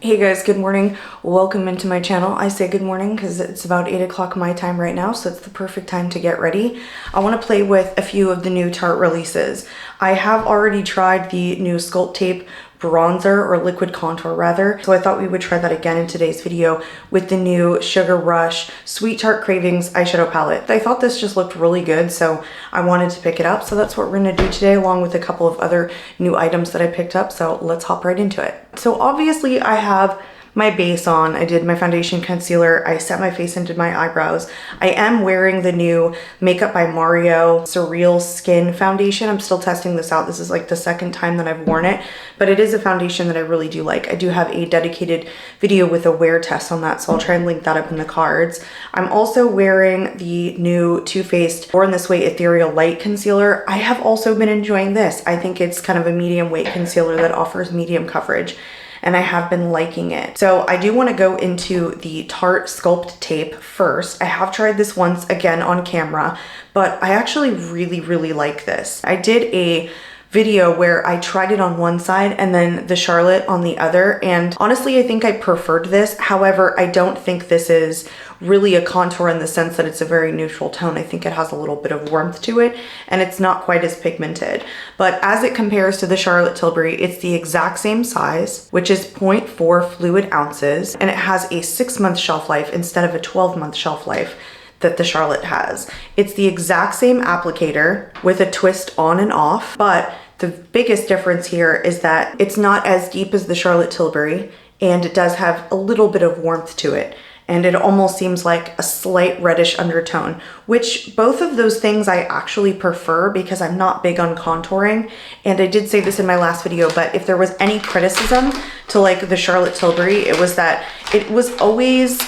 Hey guys, good morning. Welcome into my channel. I say good morning because it's about 8 o'clock my time right now, so it's the perfect time to get ready. I want to play with a few of the new Tarte releases. I have already tried the new Sculpt Tape bronzer, or liquid contour rather, so I thought we would try that again in today's video with the new Sugar Rush Sweet Tarte Cravings eyeshadow palette. I thought this just looked really good, so I wanted to pick it up. So that's what we're going to do today, along with a couple of other new items that I picked up. So let's hop right into it. So obviously I have my base on. I did my foundation, concealer, I set my face and did my eyebrows. I am wearing the new Makeup by Mario SurrealSkin foundation. I'm still testing this out. This is like the second time that I've worn it, but it is a foundation that I really do like. I do have a dedicated video with a wear test on that, so I'll try and link that up in the cards. I'm also wearing the new Too Faced Born This Way Ethereal Light Concealer. I have also been enjoying this. I think it's kind of a medium weight concealer that offers medium coverage, and I have been liking it. So I do want to go into the Tarte Sculpt Tape first. I have tried this once again on camera, but I actually really like this. I did a video where I tried it on one side and then the Charlotte on the other, and honestly I think I preferred this. However, I don't think this is really a contour in the sense that it's a very neutral tone. I think it has a little bit of warmth to it and it's not quite as pigmented. But as it compares to the Charlotte Tilbury, it's the exact same size, which is 0.4 fluid ounces, and it has a 6-month shelf life instead of a 12-month shelf life that the Charlotte has. It's the exact same applicator with a twist on and off, but the biggest difference here is that it's not as deep as the Charlotte Tilbury, and it does have a little bit of warmth to it, and it almost seems like a slight reddish undertone, which both of those things I actually prefer because I'm not big on contouring. And I did say this in my last video, but if there was any criticism to like the Charlotte Tilbury, it was that it was always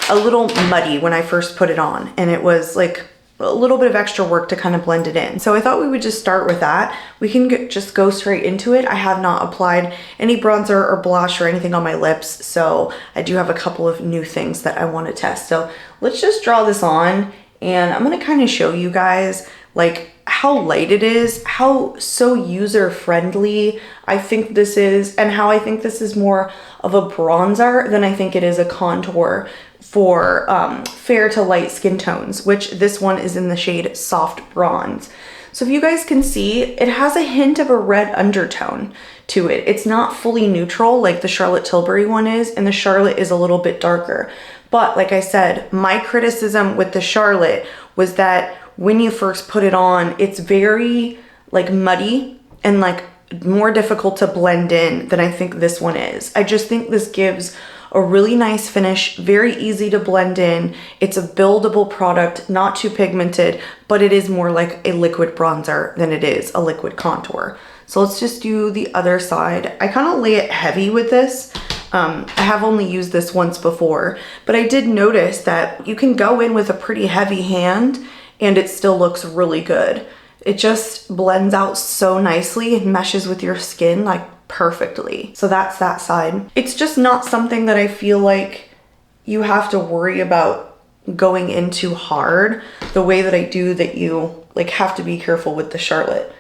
a little muddy when I first put it on, and it was like a little bit of extra work to kind of blend it in. So I thought we would just start with that. We can just go straight into it. I have not applied any bronzer or blush or anything on my lips, so I do have a couple of new things that I want to test. So let's just draw this on, and I'm going to kind of show you guys like how light it is, how so user-friendly I think this is, and how I think this is more of a bronzer than I think it is a contour for fair to light skin tones, which this one is in the shade Soft Bronze. So if you guys can see, it has a hint of a red undertone to it. It's not fully neutral like the Charlotte Tilbury one is, and the Charlotte is a little bit darker. But like I said, my criticism with the Charlotte was that when you first put it on, it's very like muddy and like more difficult to blend in than I think this one is. I just think this gives a really nice finish, very easy to blend in. It's a buildable product, not too pigmented, but it is more like a liquid bronzer than it is a liquid contour. So let's just do the other side. I kind of lay it heavy with this. I have only used this once before, but I did notice that you can go in with a pretty heavy hand and it still looks really good. It just blends out so nicely and meshes with your skin like perfectly. So that's that side. It's just not something that I feel like you have to worry about going into hard the way that I do that you like have to be careful with the Charlotte.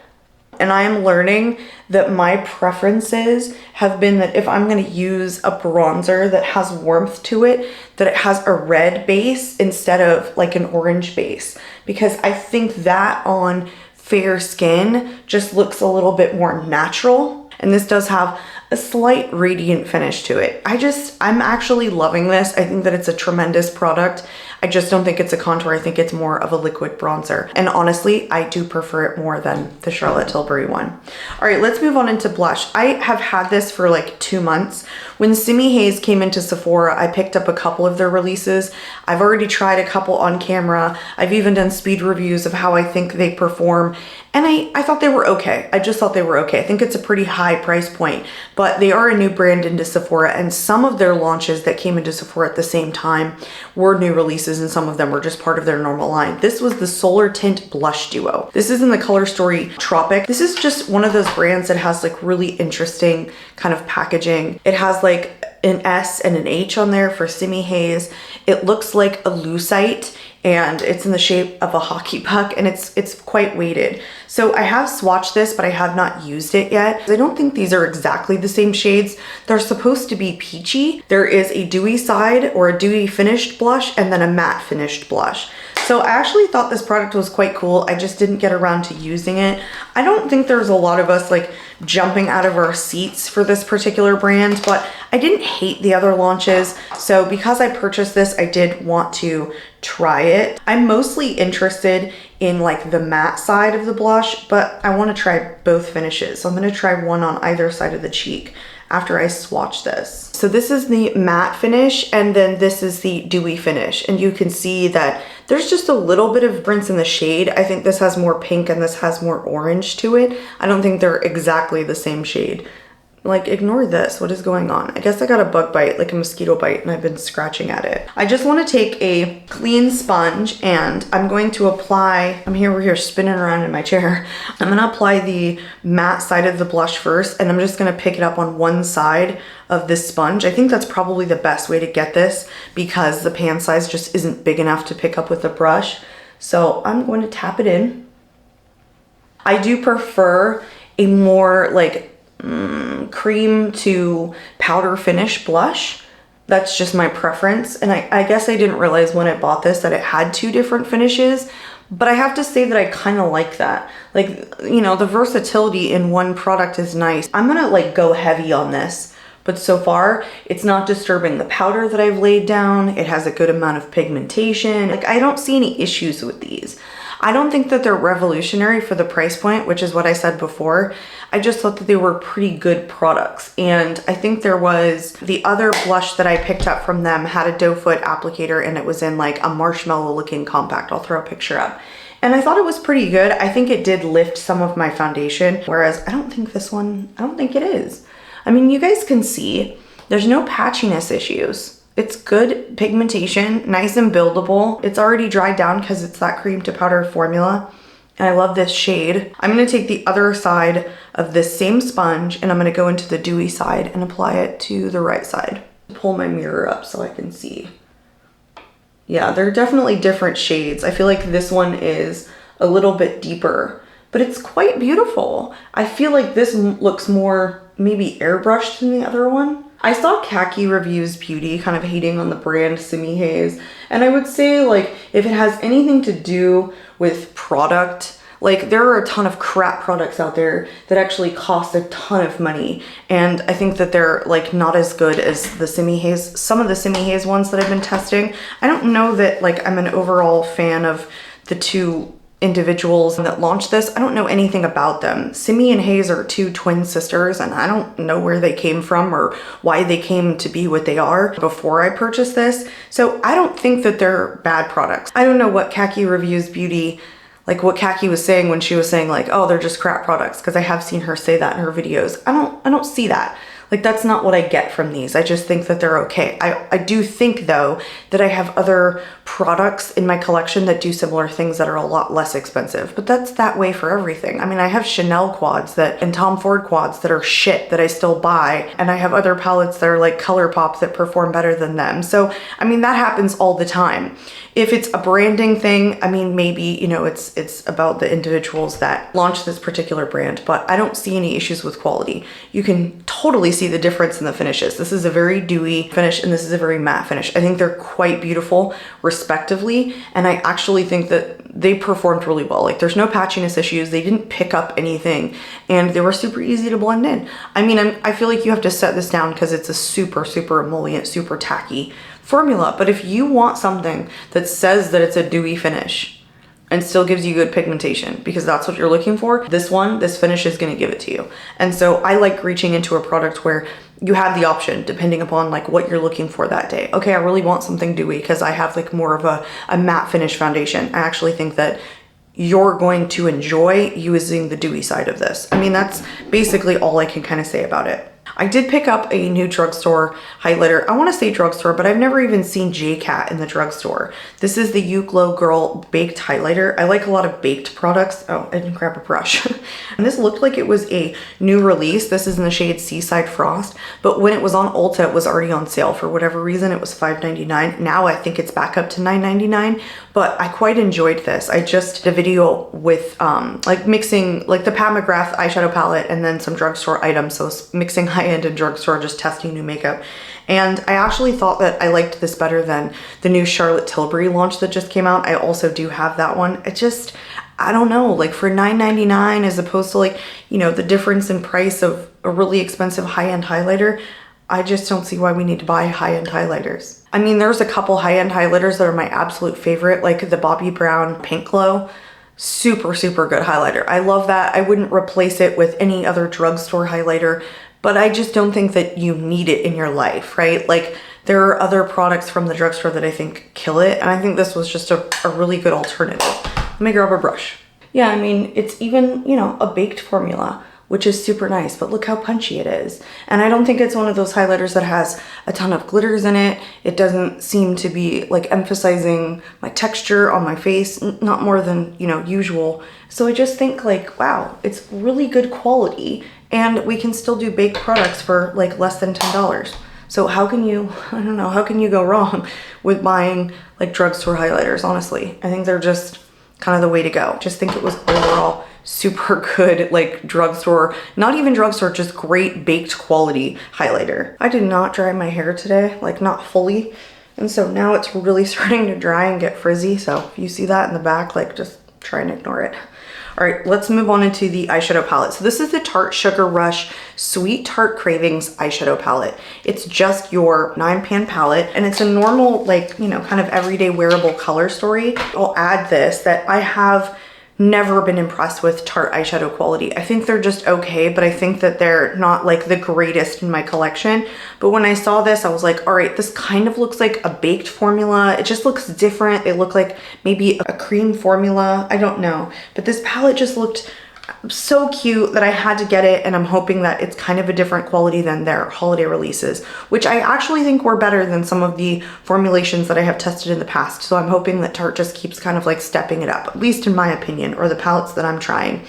And I am learning that my preferences have been that if I'm going to use a bronzer that has warmth to it, that it has a red base instead of like an orange base, because I think that on fair skin just looks a little bit more natural. And this does have a slight radiant finish to it. I'm actually loving this. I think that it's a tremendous product. I just don't think it's a contour. I think it's more of a liquid bronzer. And honestly, I do prefer it more than the Charlotte Tilbury one. All right, let's move on into blush. I have had this for like 2 months. When Simi Haze came into Sephora, I picked up a couple of their releases. I've already tried a couple on camera. I've even done speed reviews of how I think they perform. And I thought they were okay. I just thought they were okay. I think it's a pretty high price point, but they are a new brand into Sephora, and some of their launches that came into Sephora at the same time were new releases, and some of them were just part of their normal line. This was the Solar Tint Blush Duo. This is in the color story Tropic. This is just one of those brands that has like really interesting kind of packaging. It has like an S and an H on there for Simi Haze. It looks like a lucite, and it's in the shape of a hockey puck, and it's quite weighted. So I have swatched this, but I have not used it yet. I don't think these are exactly the same shades. They're supposed to be peachy. There is a dewy side or a dewy finished blush and then a matte finished blush. So I actually thought this product was quite cool. I just didn't get around to using it. I don't think there's a lot of us like jumping out of our seats for this particular brand, but I didn't hate the other launches. So because I purchased this, I did want to try it. I'm mostly interested in like the matte side of the blush, but I want to try both finishes. So I'm going to try one on either side of the cheek after I swatch this. So this is the matte finish, and then this is the dewy finish. And you can see that there's just a little bit of difference in the shade. I think this has more pink and this has more orange to it. I don't think they're exactly the same shade. Like, ignore this. What is going on? I guess I got a bug bite, like a mosquito bite, and I've been scratching at it. I just want to take a clean sponge and I'm going to apply, we're here spinning around in my chair. I'm going to apply the matte side of the blush first, and I'm just going to pick it up on one side of this sponge. I think that's probably the best way to get this because the pan size just isn't big enough to pick up with a brush. So I'm going to tap it in. I do prefer a more like cream to powder finish blush. That's just my preference. And I guess I didn't realize when I bought this that it had two different finishes, but I have to say that I kind of like that. Like, you know, the versatility in one product is nice. I'm gonna like go heavy on this, but so far it's not disturbing the powder that I've laid down. It has a good amount of pigmentation. Like, I don't see any issues with these. I don't think that they're revolutionary for the price point, which is what I said before. I just thought that they were pretty good products. And I think there was the other blush that I picked up from them had a doe foot applicator, and it was in like a marshmallow looking compact. I'll throw a picture up. And I thought it was pretty good. I think it did lift some of my foundation, whereas I don't think this one, I don't think it is. I mean, you guys can see there's no patchiness issues. It's good pigmentation, nice and buildable. It's already dried down because it's that cream to powder formula. And I love this shade. I'm gonna take the other side of this same sponge and I'm gonna go into the dewy side and apply it to the right side. Pull my mirror up so I can see. Yeah, they're definitely different shades. I feel like this one is a little bit deeper, but it's quite beautiful. I feel like this looks more maybe airbrushed than the other one. I saw Khaki Reviews Beauty kind of hating on the brand Simi Haze, and I would say like if it has anything to do with product, like there are a ton of crap products out there that actually cost a ton of money, and I think that they're like not as good as the Simi Haze, some of the Simi Haze ones that I've been testing. I don't know that like I'm an overall fan of the two individuals that launched this. I don't know anything about them. Simi and Haze are two twin sisters, and I don't know where they came from or why they came to be what they are before I purchased this. So I don't think that they're bad products. I don't know what Khaki Reviews Beauty, like what Khaki was saying when she was saying like, oh, they're just crap products, because I have seen her say that in her videos. I don't see that. Like, that's not what I get from these. I just think that they're okay. I do think though that I have other products in my collection that do similar things that are a lot less expensive, but that's that way for everything. I mean, I have Chanel quads and Tom Ford quads that are shit that I still buy, and I have other palettes that are like ColourPop that perform better than them. So, I mean, that happens all the time. If it's a branding thing, I mean, maybe, you know, it's about the individuals that launched this particular brand, but I don't see any issues with quality. You can totally see the difference in the finishes. This is a very dewy finish and this is a very matte finish. I think they're quite beautiful respectively, and I actually think that they performed really well. Like, there's no patchiness issues, they didn't pick up anything, and they were super easy to blend in. I mean, I feel like you have to set this down because it's a super emollient, super tacky formula, but if you want something that says that it's a dewy finish and still gives you good pigmentation, because that's what you're looking for, this finish is going to give it to you. And so I like reaching into a product where you have the option depending upon like what you're looking for that day. Okay, I really want something dewy because I have like more of a matte finish foundation. I actually think that you're going to enjoy using the dewy side of this. I mean, that's basically all I can kind of say about it. I did pick up a new drugstore highlighter. I want to say drugstore, but I've never even seen J.Cat in the drugstore. This is the You Glow Girl Baked Highlighter. I like a lot of baked products. Oh, I didn't grab a brush. And this looked like it was a new release. This is in the shade Seaside Frost, but when it was on Ulta, it was already on sale. For whatever reason, it was $5.99. Now I think it's back up to $9.99, but I quite enjoyed this. I just did a video with like mixing like the Pat McGrath eyeshadow palette and then some drugstore items. So mixing high-end and drugstore, just testing new makeup. And I actually thought that I liked this better than the new Charlotte Tilbury launch that just came out. I also do have that one. It just, I don't know, like for $9.99 as opposed to like, you know, the difference in price of a really expensive high-end highlighter, I just don't see why we need to buy high-end highlighters. I mean, there's a couple high-end highlighters that are my absolute favorite, like the Bobbi Brown Pink Glow. Super, super good highlighter. I love that. I wouldn't replace it with any other drugstore highlighter, but I just don't think that you need it in your life, right? Like there are other products from the drugstore that I think kill it, and I think this was just a really good alternative. Let me grab a brush. Yeah, I mean, it's even, you know, a baked formula, which is super nice, but look how punchy it is. And I don't think it's one of those highlighters that has a ton of glitters in it. It doesn't seem to be like emphasizing my texture on my face, not more than, you know, usual. So I just think like, wow, it's really good quality and we can still do baked products for like less than $10. So how can you, I don't know, how can you go wrong with buying like drugstore highlighters, honestly? I think they're just kind of the way to go. Just think it was overall super good, like drugstore, not even drugstore, just great baked quality highlighter. I did not dry my hair today, like not fully. And so now it's really starting to dry and get frizzy. So if you see that in the back, like just try and ignore it. All right, let's move on into the eyeshadow palette. So this is the Tarte Sugar Rush Sweet Tarte Cravings eyeshadow palette. It's just your 9-pan palette and it's a normal, like, you know, kind of everyday wearable color story. I'll add this that I have never been impressed with Tarte eyeshadow quality. I think they're just okay, but I think that they're not like the greatest in my collection. But when I saw this, I was like, all right, this kind of looks like a baked formula. It just looks different. It looked like maybe a cream formula. I don't know. But this palette just looked so cute that I had to get it, and I'm hoping that it's kind of a different quality than their holiday releases, which I actually think were better than some of the formulations that I have tested in the past. So I'm hoping that Tarte just keeps kind of like stepping it up, at least in my opinion, or the palettes that I'm trying.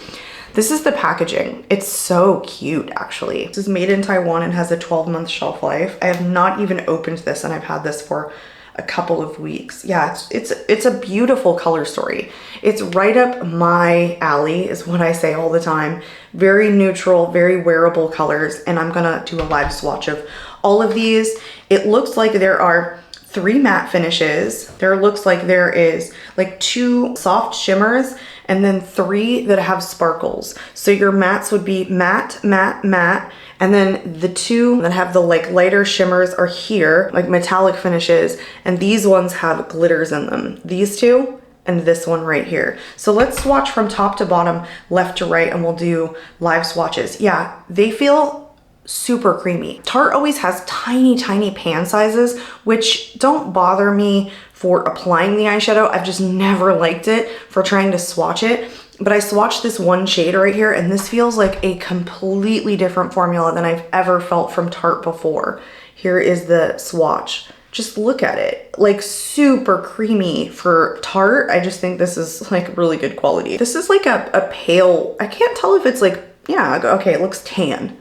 This is the packaging. It's so cute, actually. This is made in Taiwan and has a 12-month shelf life. I have not even opened this, and I've had this for a couple of weeks. Yeah, it's a beautiful color story. It's right up my alley is what I say all the time. Very neutral, very wearable colors, and I'm gonna do a live swatch of all of these. It looks like there are 3 matte finishes. There looks like there is like 2 soft shimmers and then 3 that have sparkles. So your mattes would be matte, matte, matte, and then the 2 that have the like lighter shimmers are here, like metallic finishes, and these ones have glitters in them. These 2 and this one right here. So let's swatch from top to bottom, left to right, and we'll do live swatches. Yeah, they feel super creamy. Tarte always has tiny, tiny pan sizes, which don't bother me for applying the eyeshadow. I've just never liked it for trying to swatch it. But I swatched this one shade right here, and this feels like a completely different formula than I've ever felt from Tarte before. Here is the swatch. Just look at it, like super creamy for Tarte. I just think this is like really good quality. This is like a pale, I can't tell if it's like, yeah, okay, it looks tan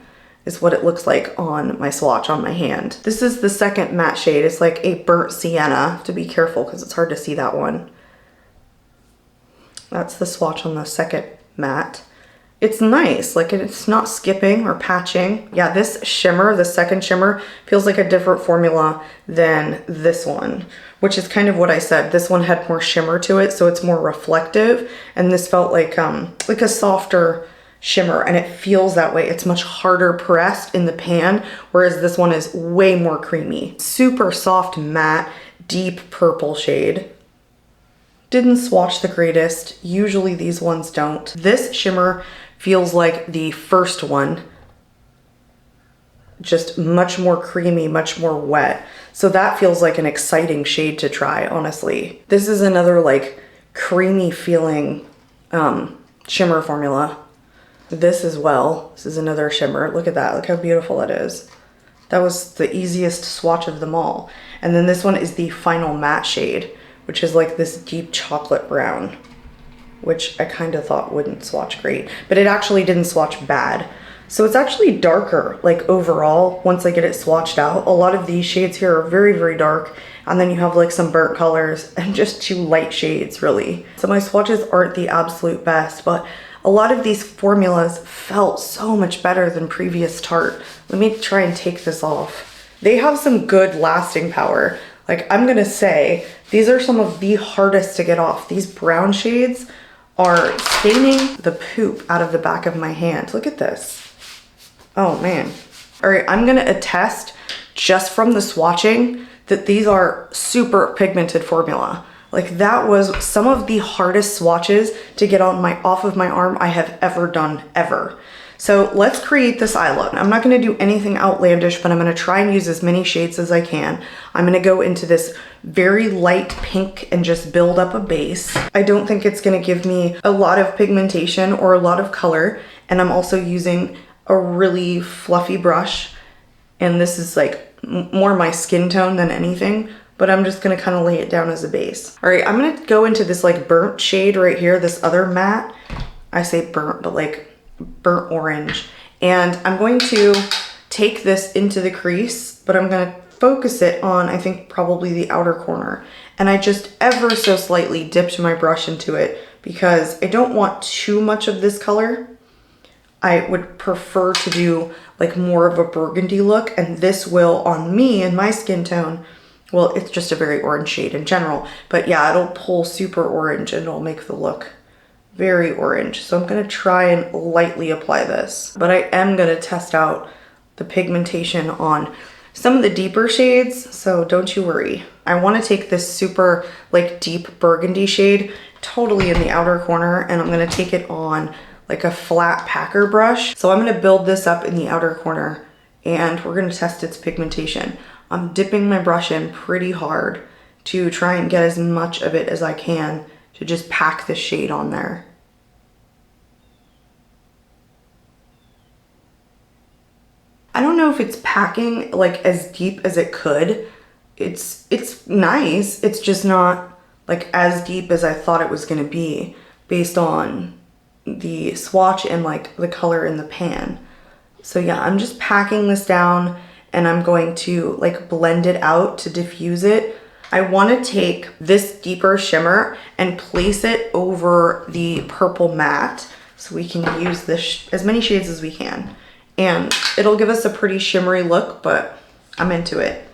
is what it looks like on my swatch on my hand. This is the second matte shade. It's like a burnt sienna. I have to be careful because it's hard to see that one. That's the swatch on the second matte. It's nice, like it's not skipping or patching. Yeah, this shimmer, the second shimmer, feels like a different formula than this one, which is kind of what I said. This one had more shimmer to it, so it's more reflective, and this felt like a softer shimmer, and it feels that way. It's much harder pressed in the pan, whereas this one is way more creamy. Super soft matte, deep purple shade. Didn't swatch the greatest. Usually these ones don't. This shimmer feels like the first one, just much more creamy, much more wet. So that feels like an exciting shade to try, honestly. This is another like creamy feeling shimmer formula. This as well. This is another shimmer. Look at that. Look how beautiful it is. That was the easiest swatch of them all. And then this one is the final matte shade, which is like this deep chocolate brown, which I kind of thought wouldn't swatch great, but it actually didn't swatch bad. So it's actually darker, like overall, once I get it swatched out. A lot of these shades here are very, very dark. And then you have like some burnt colors and just 2 light shades really. So my swatches aren't the absolute best, but a lot of these formulas felt so much better than previous Tarte. Let me try and take this off. They have some good lasting power. Like, I'm gonna say, these are some of the hardest to get off. These brown shades are staining the poop out of the back of my hand. Look at this. Oh man. All right, I'm gonna attest just from the swatching that these are super pigmented formula. Like, that was some of the hardest swatches to get on off of my arm I have ever done, ever. So let's create this eye look. I'm not gonna do anything outlandish, but I'm gonna try and use as many shades as I can. I'm gonna go into this very light pink and just build up a base. I don't think it's gonna give me a lot of pigmentation or a lot of color. And I'm also using a really fluffy brush. And this is like more my skin tone than anything, but I'm just gonna kind of lay it down as a base. All right, I'm gonna go into this like burnt shade right here, this other matte. I say burnt, but like burnt orange. And I'm going to take this into the crease, but I'm gonna focus it on, I think, probably the outer corner. And I just ever so slightly dipped my brush into it because I don't want too much of this color. I would prefer to do like more of a burgundy look, and this will, on me and my skin tone, well, it's just a very orange shade in general, but yeah, it'll pull super orange and it'll make the look very orange. So I'm gonna try and lightly apply this, but I am gonna test out the pigmentation on some of the deeper shades, so don't you worry. I wanna take this super like deep burgundy shade totally in the outer corner, and I'm gonna take it on like a flat packer brush. So I'm gonna build this up in the outer corner and we're gonna test its pigmentation. I'm dipping my brush in pretty hard to try and get as much of it as I can to just pack the shade on there. I don't know if it's packing like as deep as it could. It's nice, it's just not like as deep as I thought it was gonna be based on the swatch and like the color in the pan. So yeah, I'm just packing this down and I'm going to like blend it out to diffuse it. I want to take this deeper shimmer and place it over the purple matte so we can use this as many shades as we can. And it'll give us a pretty shimmery look, but I'm into it.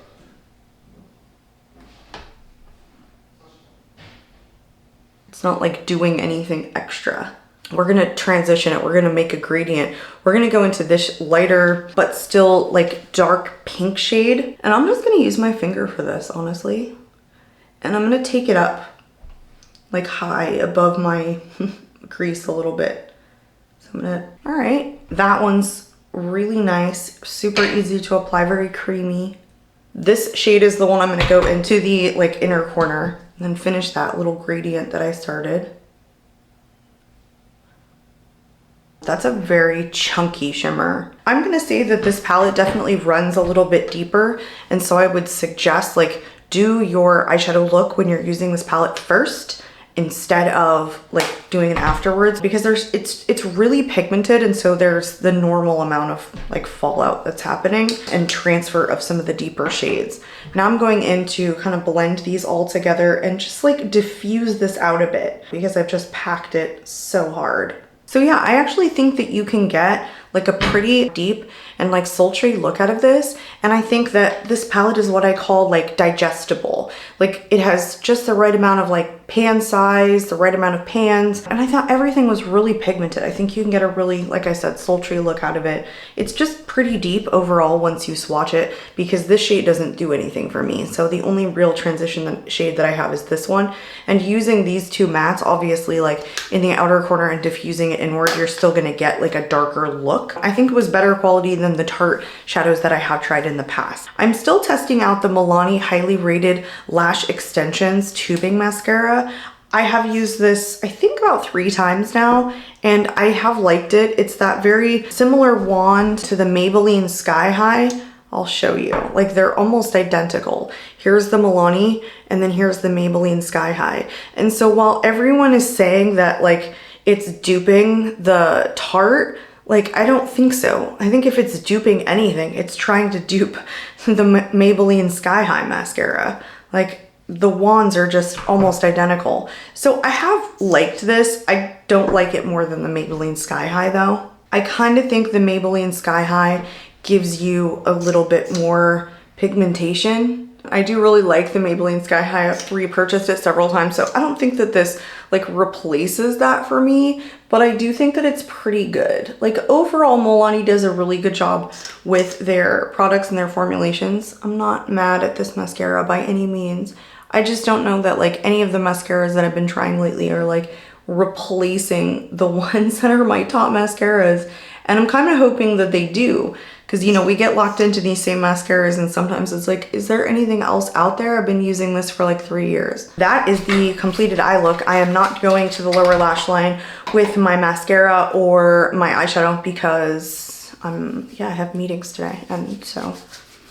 It's not like doing anything extra. We're gonna transition it, we're gonna make a gradient. We're gonna go into this lighter, but still like dark pink shade. And I'm just gonna use my finger for this, honestly. And I'm gonna take it up like high above my crease a little bit. So I'm gonna, all right. That one's really nice, super easy to apply, very creamy. This shade is the one I'm gonna go into the like inner corner and then finish that little gradient that I started. That's a very chunky shimmer. I'm gonna say that this palette definitely runs a little bit deeper, and so I would suggest like do your eyeshadow look when you're using this palette first instead of like doing it afterwards, because it's really pigmented, and so there's the normal amount of like fallout that's happening and transfer of some of the deeper shades. Now I'm going in to kind of blend these all together and just like diffuse this out a bit because I've just packed it so hard. So yeah, I actually think that you can get like a pretty deep and like sultry look out of this. And I think that this palette is what I call like digestible. Like it has just the right amount of like pan size, the right amount of pans. And I thought everything was really pigmented. I think you can get a really, like I said, sultry look out of it. It's just pretty deep overall once you swatch it, because this shade doesn't do anything for me. So the only real transition shade that I have is this one. And using these two mattes, obviously like in the outer corner and diffusing it inward, you're still gonna get like a darker look. I think it was better quality than the Tarte shadows that I have tried in the past. I'm still testing out the Milani highly rated Lash Extensions tubing mascara. I have used this, I think about 3 times now, and I have liked it. It's that very similar wand to the Maybelline Sky High. I'll show you. Like, they're almost identical. Here's the Milani, and then here's the Maybelline Sky High. And so while everyone is saying that, like, it's duping the Tarte, like, I don't think so. I think if it's duping anything, it's trying to dupe the Maybelline Sky High mascara. Like, the wands are just almost identical. So I have liked this. I don't like it more than the Maybelline Sky High though. I kind of think the Maybelline Sky High gives you a little bit more pigmentation. I do really like the Maybelline Sky High. I've repurchased it several times, so I don't think that this like replaces that for me, but I do think that it's pretty good. Like, overall, Milani does a really good job with their products and their formulations. I'm not mad at this mascara by any means. I just don't know that like any of the mascaras that I've been trying lately are like replacing the ones that are my top mascaras. And I'm kind of hoping that they do, because, you know, we get locked into these same mascaras and sometimes it's like, is there anything else out there? I've been using this for like 3 years. That is the completed eye look. I am not going to the lower lash line with my mascara or my eyeshadow because yeah, I have meetings today. And so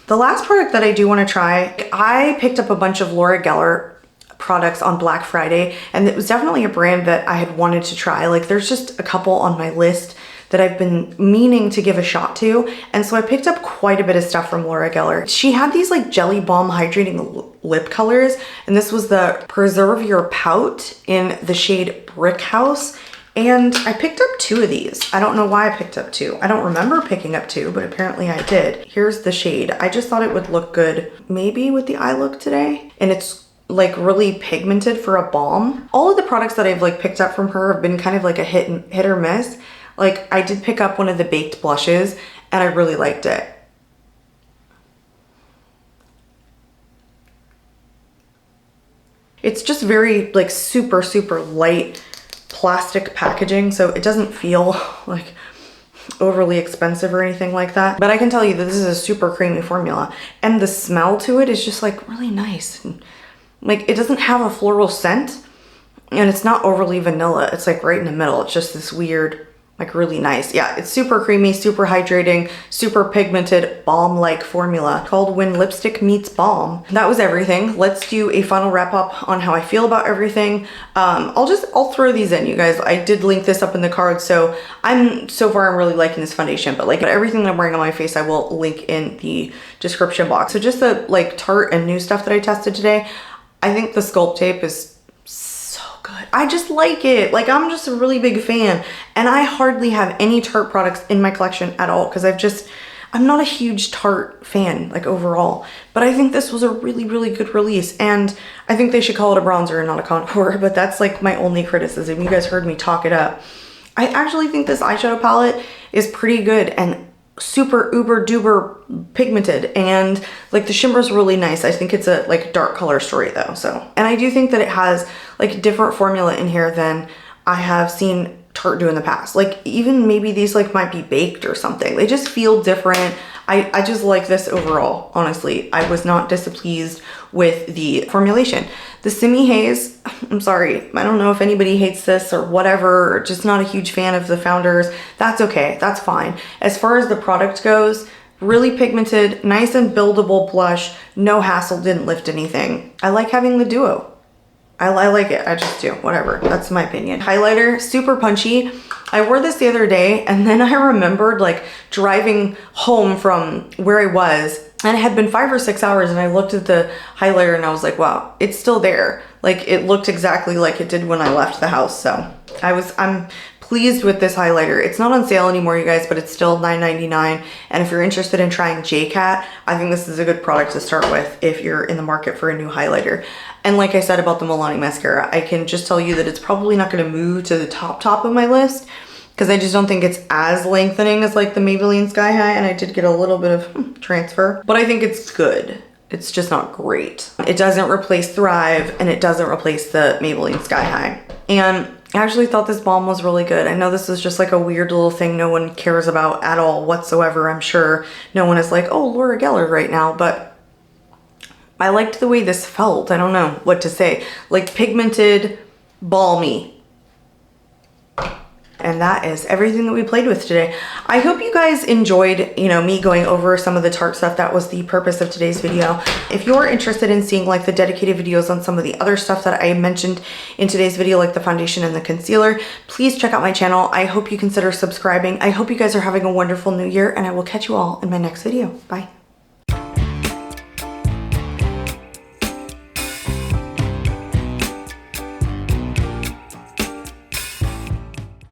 the last product that I do want to try, I picked up a bunch of Laura Geller products on Black Friday, and it was definitely a brand that I had wanted to try. Like, there's just a couple on my list that I've been meaning to give a shot to. And so I picked up quite a bit of stuff from Laura Geller. She had these like Jelly Balm hydrating lip colors, and this was the Preserve Your Pout in the shade Brick House. And I picked up 2 of these. I don't know why I picked up 2. I don't remember picking up 2, but apparently I did. Here's the shade. I just thought it would look good maybe with the eye look today. And it's like really pigmented for a balm. All of the products that I've like picked up from her have been kind of like a hit or miss. Like, I did pick up one of the baked blushes and I really liked it. It's just very like super light plastic packaging, so it doesn't feel like overly expensive or anything like that. But I can tell you that this is a super creamy formula, and the smell to it is just like really nice. And, like, it doesn't have a floral scent, and it's not overly vanilla. It's like right in the middle. It's just this weird, like really nice. Yeah, it's super creamy, super hydrating, super pigmented, balm-like formula called When Lipstick Meets Balm. That was everything. Let's do a final wrap up on how I feel about everything. I'll throw these in, you guys. I did link this up in the card, so so far I'm really liking this foundation, but like everything that I'm wearing on my face, I will link in the description box. So just the like Tarte and new stuff that I tested today, I think the Sculpt tape is good. I just like it. Like, I'm just a really big fan, and I hardly have any Tarte products in my collection at all because I'm not a huge Tarte fan like overall, but I think this was a really good release, and I think they should call it a bronzer and not a contour, but that's like my only criticism. You guys heard me talk it up. I actually think this eyeshadow palette is pretty good and super uber duper pigmented, and like the shimmer is really nice. I think it's a like dark color story though, so. And I do think that it has like different formula in here than I have seen Tarte do in the past. Like, even maybe these like might be baked or something. They just feel different. I just like this overall, honestly. I was not displeased with the formulation. The Simi Haze, I'm sorry, I don't know if anybody hates this or whatever, or just not a huge fan of the founders. That's okay, that's fine. As far as the product goes, really pigmented, nice and buildable blush, no hassle, didn't lift anything. I like having the duo. I like it, I just do, whatever, that's my opinion. Highlighter, super punchy. I wore this the other day, and then I remembered like driving home from where I was, and it had been 5 or 6 hours, and I looked at the highlighter and I was like, wow, it's still there. Like, it looked exactly like it did when I left the house, so I'm pleased with this highlighter. It's not on sale anymore, you guys, but it's still $9.99. And if you're interested in trying J.Cat, I think this is a good product to start with if you're in the market for a new highlighter. And like I said about the Milani mascara, I can just tell you that it's probably not going to move to the top of my list because I just don't think it's as lengthening as like the Maybelline Sky High, and I did get a little bit of transfer, but I think it's good. It's just not great. It doesn't replace Thrive, and it doesn't replace the Maybelline Sky High. And I actually thought this balm was really good. I know this is just like a weird little thing no one cares about at all whatsoever. I'm sure no one is like, oh, Laura Geller right now, but I liked the way this felt. I don't know what to say. Like, pigmented, balmy. And that is everything that we played with today. I hope you guys enjoyed, you know, me going over some of the Tarte stuff. That was the purpose of today's video. If you're interested in seeing like the dedicated videos on some of the other stuff that I mentioned in today's video, like the foundation and the concealer, please check out my channel. I hope you consider subscribing. I hope you guys are having a wonderful new year, and I will catch you all in my next video. Bye.